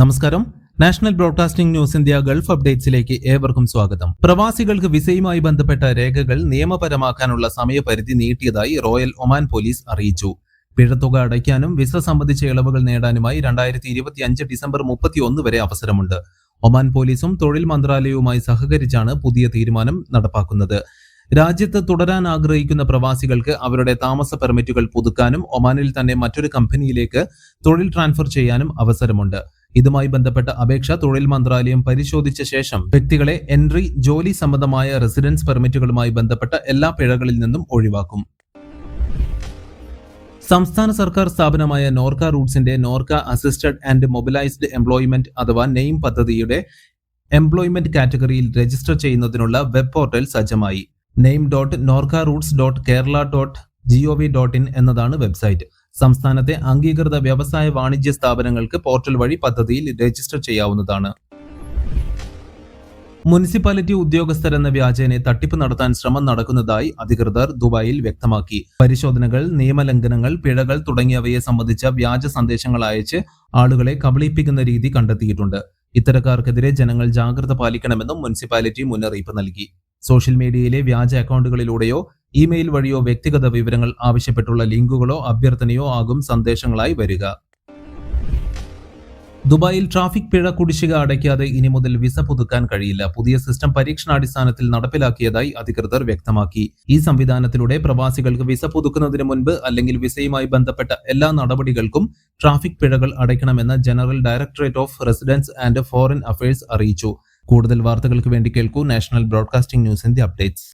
നമസ്കാരം. National broadcasting news India gulf അപ്ഡേറ്റ്സിലേക്ക് ഏവർക്കും സ്വാഗതം. പ്രവാസികൾക്ക് വിസയുമായി ബന്ധപ്പെട്ട രേഖകൾ നിയമപരമാക്കാനുള്ള സമയപരിധി നീട്ടിയതായി റോയൽ ഒമാൻ പോലീസ് അറിയിച്ചു. പിഴത്തുക അടയ്ക്കാനും വിസ സംബന്ധിച്ച ഇളവുകൾ നേടാനുമായി 2025 ഡിസംബർ 31 വരെ അവസരമുണ്ട്. ഒമാൻ പോലീസും തൊഴിൽ മന്ത്രാലയവുമായി സഹകരിച്ചാണ് പുതിയ തീരുമാനം നടപ്പാക്കുന്നത്. രാജ്യത്ത് തുടരാൻ ആഗ്രഹിക്കുന്ന പ്രവാസികൾക്ക് അവരുടെ താമസ പെർമിറ്റുകൾ പുതുക്കാനും ഒമാനിൽ തന്നെ മറ്റൊരു കമ്പനിയിലേക്ക് തൊഴിൽ ട്രാൻസ്ഫർ ചെയ്യാനും അവസരമുണ്ട്. ഇതുമായി ബന്ധപ്പെട്ട അപേക്ഷ തൊഴിൽ മന്ത്രാലയം പരിശോധിച്ച ശേഷം വ്യക്തികളെ എൻട്രി, ജോലി സംബന്ധമായ റെസിഡൻസ് പെർമിറ്റുകളുമായി ബന്ധപ്പെട്ട എല്ലാ പിഴകളിൽ നിന്നും ഒഴിവാക്കും. സംസ്ഥാന സർക്കാർ സ്ഥാപനമായ നോർക്ക റൂട്ട്സിന്റെ Norka assisted and mobilised employment അഥവാ നെയിം പദ്ധതിയുടെ എംപ്ലോയ്മെന്റ് കാറ്റഗറിയിൽ രജിസ്റ്റർ ചെയ്യുന്നതിനുള്ള വെബ് പോർട്ടൽ സജ്ജമായി. name.norcaroots.kerala.gov.in എന്നതാണ് വെബ്സൈറ്റ്. സംസ്ഥാനത്തെ അംഗീകൃത വ്യവസായ വാണിജ്യ സ്ഥാപനങ്ങൾക്ക് പോർട്ടൽ വഴി പദ്ധതിയിൽ രജിസ്റ്റർ ചെയ്യാവുന്നതാണ്. മുനിസിപ്പാലിറ്റി ഉദ്യോഗസ്ഥരെന്ന വ്യാജേന തട്ടിപ്പ് നടത്താൻ ശ്രമം നടക്കുന്നതായി അധികൃതർ ദുബായിൽ വ്യക്തമാക്കി. പരിശോധനകൾ, നിയമലംഘനങ്ങൾ, പിഴകൾ തുടങ്ങിയവയെ സംബന്ധിച്ച വ്യാജ സന്ദേശങ്ങൾ അയച്ച് ആളുകളെ കബളിപ്പിക്കുന്ന രീതി കണ്ടെത്തിയിട്ടുണ്ട്. ഇത്തരക്കാർക്കെതിരെ ജനങ്ങൾ ജാഗ്രത പാലിക്കണമെന്നും മുനിസിപ്പാലിറ്റി മുന്നറിയിപ്പ് നൽകി. സോഷ്യൽ മീഡിയയിലെ വ്യാജ അക്കൗണ്ടുകളിലൂടെയോ ഇമെയിൽ വഴിയോ വ്യക്തിഗത വിവരങ്ങൾ ആവശ്യപ്പെട്ടുള്ള ലിങ്കുകളോ അഭ്യർത്ഥനയോ ആകും സന്ദേശങ്ങളായി വരിക. ദുബായിൽ ട്രാഫിക് പിഴ കുടിശ്ശിക അടയ്ക്കാതെ ഇനി മുതൽ വിസ പുതുക്കാൻ കഴിയില്ല. പുതിയ സിസ്റ്റം പരീക്ഷണാടിസ്ഥാനത്തിൽ നടപ്പിലാക്കിയതായി അധികൃതർ വ്യക്തമാക്കി. ഈ സംവിധാനത്തിലൂടെ പ്രവാസികൾക്ക് വിസ പുതുക്കുന്നതിന് മുൻപ് അല്ലെങ്കിൽ വിസയുമായി ബന്ധപ്പെട്ട എല്ലാ നടപടികൾക്കും ട്രാഫിക് പിഴകൾ അടയ്ക്കണമെന്ന് general directorate of residence and foreign affairs അറിയിച്ചു. കൂടുതൽ വാർത്തകൾക്ക് വേണ്ടി കേൾക്കൂ national broadcasting news India updates.